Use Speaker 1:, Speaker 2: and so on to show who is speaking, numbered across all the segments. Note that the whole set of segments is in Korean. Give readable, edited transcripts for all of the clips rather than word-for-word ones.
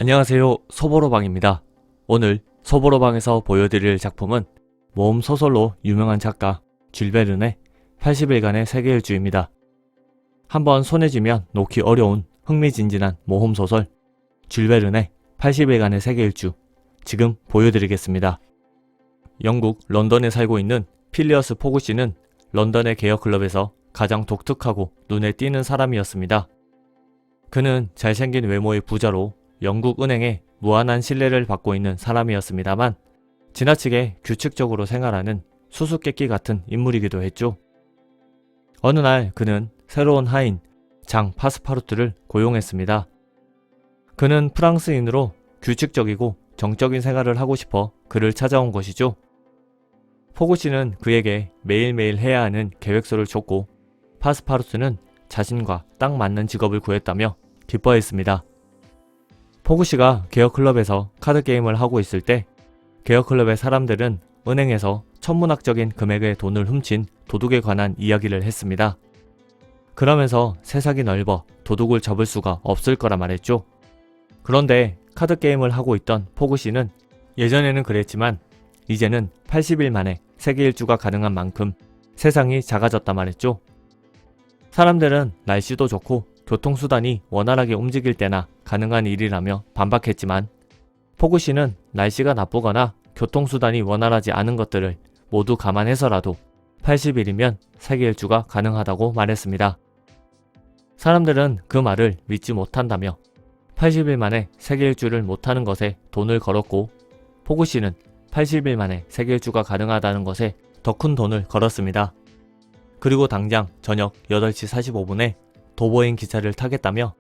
Speaker 1: 안녕하세요, 소보로방입니다. 오늘 소보로방에서 보여드릴 작품은 모험 소설로 유명한 작가 줄 베른의 80일간의 세계일주입니다. 한번 손에 쥐면 놓기 어려운 흥미진진한 모험 소설 줄 베른의 80일간의 세계일주 지금 보여드리겠습니다. 영국 런던에 살고 있는 필리어스 포그 씨는 런던의 개혁클럽에서 가장 독특하고 눈에 띄는 사람이었습니다. 그는 잘생긴 외모의 부자로 영국 은행에 무한한 신뢰를 받고 있는 사람이었습니다만 지나치게 규칙적으로 생활하는 수수께끼 같은 인물이기도 했죠. 어느 날 그는 새로운 하인 장 파스파르투를 고용했습니다. 그는 프랑스인으로 규칙적이고 정적인 생활을 하고 싶어 그를 찾아온 것이죠. 포그 씨는 그에게 매일매일 해야 하는 계획서를 줬고 파스파르투는 자신과 딱 맞는 직업을 구했다며 기뻐했습니다. 포그 씨가 개혁클럽에서 카드게임을 하고 있을 때 개혁클럽의 사람들은 은행에서 천문학적인 금액의 돈을 훔친 도둑에 관한 이야기를 했습니다. 그러면서 세상이 넓어 도둑을 잡을 수가 없을 거라 말했죠. 그런데 카드게임을 하고 있던 포그 씨는 예전에는 그랬지만 이제는 80일 만에 세계일주가 가능한 만큼 세상이 작아졌다 말했죠. 사람들은 날씨도 좋고 교통수단이 원활하게 움직일 때나 가능한 일이라며 반박했지만 포그 씨는 날씨가 나쁘거나 교통수단이 원활하지 않은 것들을 모두 감안해서라도 80일이면 세계일주가 가능하다고 말했습니다. 사람들은 그 말을 믿지 못한다며 80일 만에 세계일주를 못하는 것에 돈을 걸었고 포그 씨는 80일 만에 세계일주가 가능하다는 것에 더 큰 돈을 걸었습니다. 그리고 당장 저녁 8시 45분에 도보행 기차를 타겠다며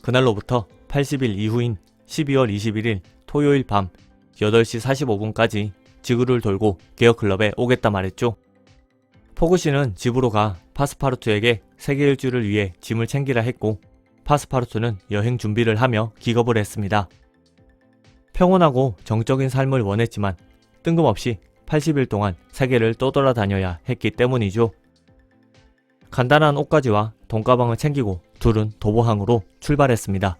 Speaker 1: 그날로부터 80일 이후인 12월 21일 토요일 밤 8시 45분까지 지구를 돌고 개혁클럽에 오겠다 말했죠. 포그 씨는 집으로 가 파스파르투에게 세계일주를 위해 짐을 챙기라 했고 파스파르투는 여행 준비를 하며 기겁을 했습니다. 평온하고 정적인 삶을 원했지만 뜬금없이 80일 동안 세계를 떠돌아다녀야 했기 때문이죠. 간단한 옷가지와 돈가방을 챙기고 둘은 도보항으로 출발했습니다.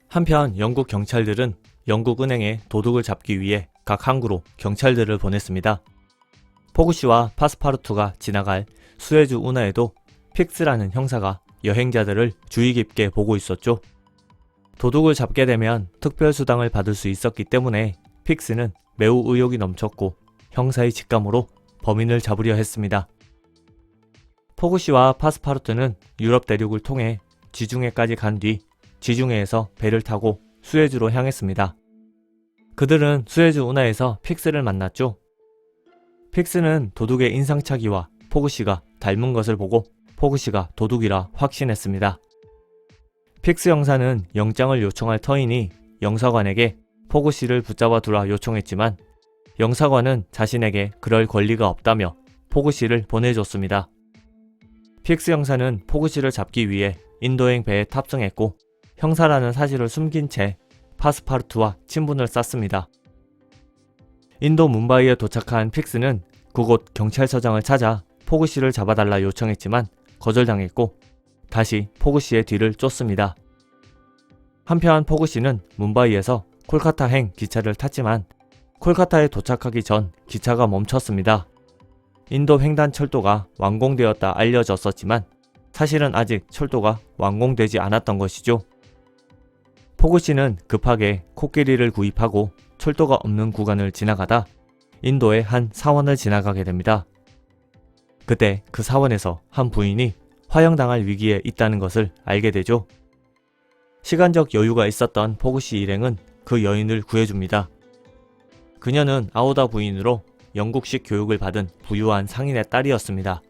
Speaker 1: 한편 영국 경찰들은 영국 은행에 도둑을 잡기 위해 각 항구로 경찰들을 보냈습니다. 포그 씨와 파스파르투가 지나갈 수에즈 운하에도 픽스라는 형사가 여행자들을 주의 깊게 보고 있었죠. 도둑을 잡게 되면 특별수당을 받을 수 있었기 때문에 픽스는 매우 의욕이 넘쳤고 형사의 직감으로 범인을 잡으려 했습니다. 포그 씨와 파스파르투는 유럽 대륙을 통해 지중해까지 간 뒤 지중해에서 배를 타고 수에즈로 향했습니다. 그들은 수에즈 운하에서 픽스를 만났죠. 픽스는 도둑의 인상착의와 포그 씨가 닮은 것을 보고 포그 씨가 도둑이라 확신했습니다. 픽스 형사는 영장을 요청할 터이니 영사관에게 포그 씨를 붙잡아 두라 요청했지만 영사관은 자신에게 그럴 권리가 없다며 포그 씨를 보내줬습니다. 픽스 형사는 포그 씨를 잡기 위해 인도행 배에 탑승했고 형사라는 사실을 숨긴 채 파스파르투와 친분을 쌓습니다. 인도 뭄바이에 도착한 픽스는 그곳 경찰서장을 찾아 포그 씨를 잡아달라 요청했지만 거절당했고 다시 포그 씨의 뒤를 쫓습니다. 한편 포그 씨는 뭄바이에서 콜카타행 기차를 탔지만 콜카타에 도착하기 전 기차가 멈췄습니다. 인도 횡단 철도가 완공되었다 알려졌었지만 사실은 아직 철도가 완공되지 않았던 것이죠. 포그 씨는 급하게 코끼리를 구입하고 철도가 없는 구간을 지나가다 인도의 한 사원을 지나가게 됩니다. 그때 그 사원에서 한 부인이 화형당할 위기에 있다는 것을 알게 되죠. 시간적 여유가 있었던 포그 씨 일행은 그 여인을 구해줍니다. 그녀는 아우다 부인으로 영국식 교육을 받은 부유한 상인의 딸이었습니다.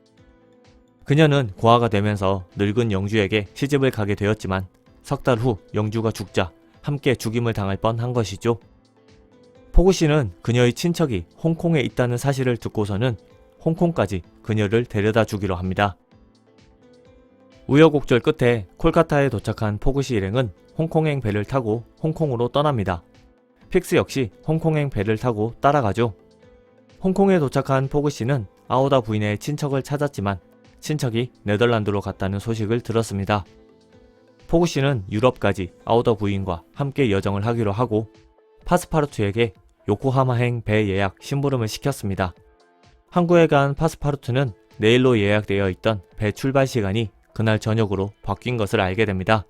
Speaker 1: 그녀는 고아가 되면서 늙은 영주에게 시집을 가게 되었지만 석 달 후 영주가 죽자 함께 죽임을 당할 뻔한 것이죠. 포그 씨는 그녀의 친척이 홍콩에 있다는 사실을 듣고서는 홍콩까지 그녀를 데려다 주기로 합니다. 우여곡절 끝에 콜카타에 도착한 포그 씨 일행은 홍콩행 배를 타고 홍콩으로 떠납니다. 픽스 역시 홍콩행 배를 타고 따라가죠. 홍콩에 도착한 포그 씨는 아우다 부인의 친척을 찾았지만 친척이 네덜란드로 갔다는 소식을 들었습니다. 포그 씨는 유럽까지 아우더 부인과 함께 여정을 하기로 하고 파스파르투에게 요코하마행 배 예약 심부름을 시켰습니다. 항구에 간 파스파르투는 내일로 예약되어 있던 배 출발 시간이 그날 저녁으로 바뀐 것을 알게 됩니다.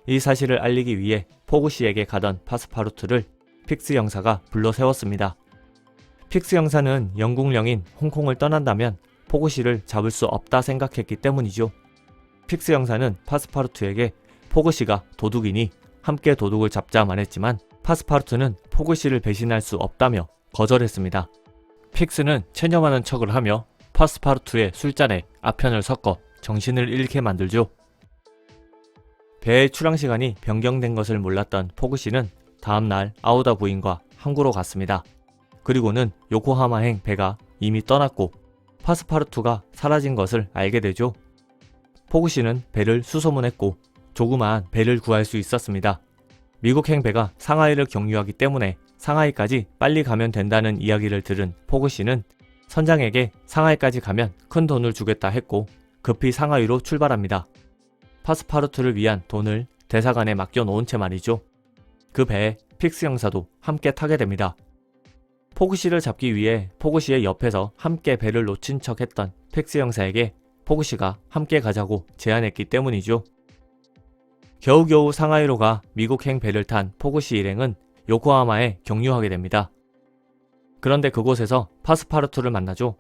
Speaker 1: 이 사실을 알리기 위해 포그 씨에게 가던 파스파르투를 픽스 형사가 불러 세웠습니다. 픽스 형사는 영국령인 홍콩을 떠난다면 포그 씨를 잡을 수 없다 생각했기 때문이죠. 픽스 형사는 파스파르투에게 포그 씨가 도둑이니 함께 도둑을 잡자만 했지만 파스파르투는 포그 씨를 배신할 수 없다며 거절했습니다. 픽스는 체념하는 척을 하며 파스파르투의 술잔에 아편을 섞어 정신을 잃게 만들죠. 배의 출항 시간이 변경된 것을 몰랐던 포그 씨는 다음날 아우다 부인과 항구로 갔습니다. 그리고는 요코하마행 배가 이미 떠났고 파스파르투가 사라진 것을 알게 되죠. 포그 씨는 배를 수소문했고 조그마한 배를 구할 수 있었습니다. 미국행 배가 상하이를 경유하기 때문에 상하이까지 빨리 가면 된다는 이야기를 들은 포그 씨는 선장에게 상하이까지 가면 큰 돈을 주겠다 했고 급히 상하이로 출발합니다. 파스파르투를 위한 돈을 대사관에 맡겨놓은 채 말이죠. 그 배에 픽스 형사도 함께 타게 됩니다. 포그 씨를 잡기 위해 포그 씨의 옆에서 함께 배를 놓친 척 했던 픽스 형사에게 포그 씨가 함께 가자고 제안했기 때문이죠. 겨우겨우 상하이로 가 미국행 배를 탄 포그 씨 일행은 요코하마에 경유하게 됩니다. 그런데 그곳에서 파스파르투를 만나죠.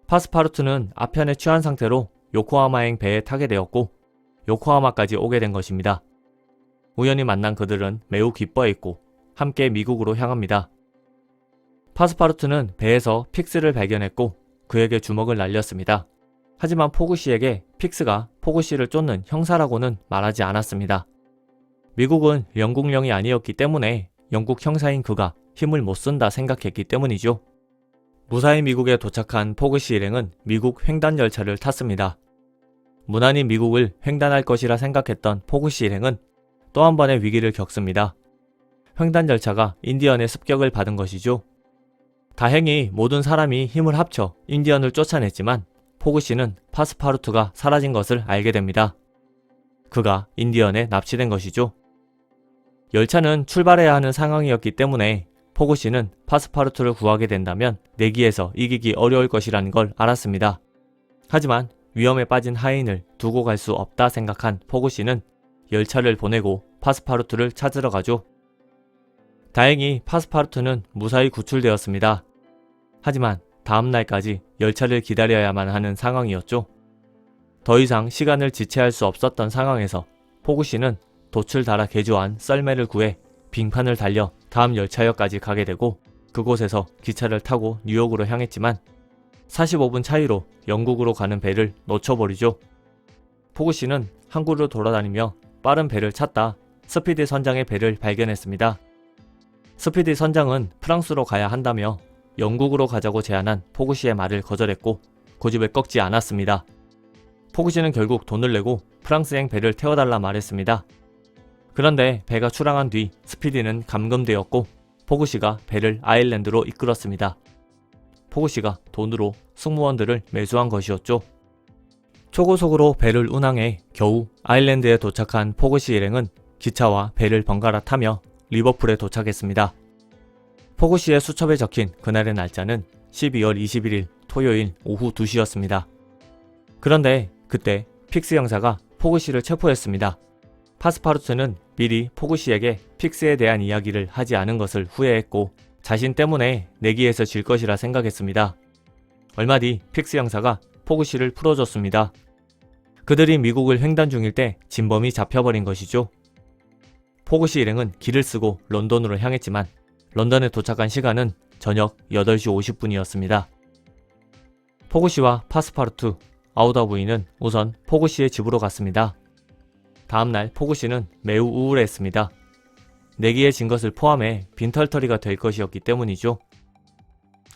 Speaker 1: 파스파르투는 아편에 취한 상태로 요코하마행 배에 타게 되었고 요코하마까지 오게 된 것입니다. 우연히 만난 그들은 매우 기뻐했고 함께 미국으로 향합니다. 파스파르투는 배에서 픽스를 발견했고 그에게 주먹을 날렸습니다. 하지만 포그 씨에게 픽스가 포그 씨를 쫓는 형사라고는 말하지 않았습니다. 미국은 영국령이 아니었기 때문에 영국 형사인 그가 힘을 못 쓴다 생각했기 때문이죠. 무사히 미국에 도착한 포그 씨 일행은 미국 횡단 열차를 탔습니다. 무난히 미국을 횡단할 것이라 생각했던 포그 씨 일행은 또 한 번의 위기를 겪습니다. 횡단 열차가 인디언의 습격을 받은 것이죠. 다행히 모든 사람이 힘을 합쳐 인디언을 쫓아냈지만 포그 씨는 파스파르투가 사라진 것을 알게 됩니다. 그가 인디언에 납치된 것이죠. 열차는 출발해야 하는 상황이었기 때문에 포그 씨는 파스파르투를 구하게 된다면 내기에서 이기기 어려울 것이라는 걸 알았습니다. 하지만 위험에 빠진 하인을 두고 갈 수 없다 생각한 포그 씨는 열차를 보내고 파스파르투를 찾으러 가죠. 다행히 파스파르투는 무사히 구출되었습니다. 하지만 다음날까지 열차를 기다려야만 하는 상황이었죠. 더 이상 시간을 지체할 수 없었던 상황에서 포그 씨는 돛을 달아 개조한 썰매를 구해 빙판을 달려 다음 열차역까지 가게 되고 그곳에서 기차를 타고 뉴욕으로 향했지만 45분 차이로 영국으로 가는 배를 놓쳐버리죠. 포그 씨는 항구를 돌아다니며 빠른 배를 찾다 스피디 선장의 배를 발견했습니다. 스피디 선장은 프랑스로 가야 한다며 영국으로 가자고 제안한 포그 씨의 말을 거절했고 고집을 꺾지 않았습니다. 포그 씨는 결국 돈을 내고 프랑스행 배를 태워달라 말했습니다. 그런데 배가 출항한 뒤 스피디는 감금되었고 포그 씨가 배를 아일랜드로 이끌었습니다. 포그 씨가 돈으로 승무원들을 매수한 것이었죠. 초고속으로 배를 운항해 겨우 아일랜드에 도착한 포그 씨 일행은 기차와 배를 번갈아 타며 리버풀에 도착했습니다. 포그 씨의 수첩에 적힌 그날의 날짜는 12월 21일 토요일 오후 2시였습니다. 그런데 그때 픽스 형사가 포그 씨를 체포했습니다. 파스파르투는 미리 포그 씨에게 픽스에 대한 이야기를 하지 않은 것을 후회했고 자신 때문에 내기에서 질 것이라 생각했습니다. 얼마 뒤 픽스 형사가 포그 씨를 풀어줬습니다. 그들이 미국을 횡단 중일 때 진범이 잡혀버린 것이죠. 포그 씨 일행은 길을 쓰고 런던으로 향했지만 런던에 도착한 시간은 저녁 8시 50분이었습니다. 포그 씨와 파스파르투, 아우다 부인은 우선 포그 씨의 집으로 갔습니다. 다음날 포그 씨는 매우 우울했습니다. 내기에 진 것을 포함해 빈털터리가 될 것이었기 때문이죠.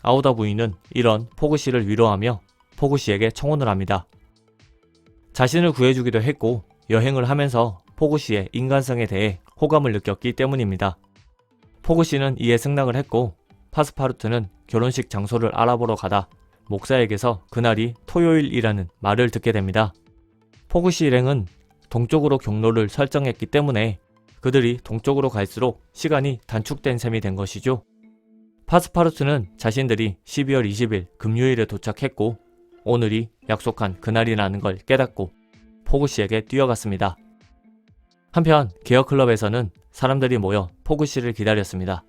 Speaker 1: 아우다 부인은 이런 포그 씨를 위로하며 포그 씨에게 청혼을 합니다. 자신을 구해주기도 했고 여행을 하면서 포그 씨의 인간성에 대해 호감을 느꼈기 때문입니다. 포그 씨는 이에 승낙을 했고 파스파르투는 결혼식 장소를 알아보러 가다 목사에게서 그날이 토요일이라는 말을 듣게 됩니다. 포그 씨 일행은 동쪽으로 경로를 설정했기 때문에 그들이 동쪽으로 갈수록 시간이 단축된 셈이 된 것이죠. 파스파르투는 자신들이 12월 20일 금요일에 도착했고 오늘이 약속한 그날이라는 걸 깨닫고 포그씨에게 뛰어갔습니다. 한편 개혁클럽에서는 사람들이 모여 포그씨를 기다렸습니다.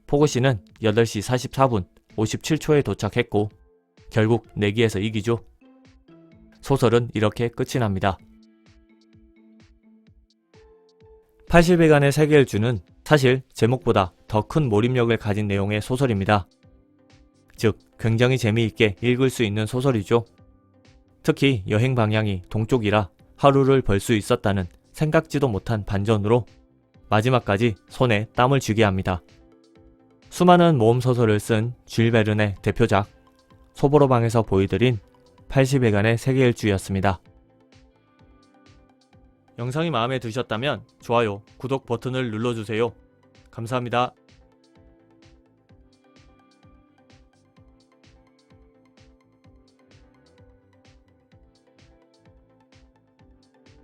Speaker 1: 포그씨는 8시 44분 57초에 도착했고 결국 내기에서 이기죠. 소설은 이렇게 끝이 납니다. 80일간의 세계일주는 사실 제목보다 더 큰 몰입력을 가진 내용의 소설입니다. 즉, 굉장히 재미있게 읽을 수 있는 소설이죠. 특히 여행 방향이 동쪽이라 하루를 벌 수 있었다는 생각지도 못한 반전으로 마지막까지 손에 땀을 쥐게 합니다. 수많은 모험 소설을 쓴 쥘 베른의 대표작 소보로방에서 보여드린 80일간의 세계일주였습니다. 영상이 마음에 드셨다면 좋아요, 구독 버튼을 눌러주세요. 감사합니다.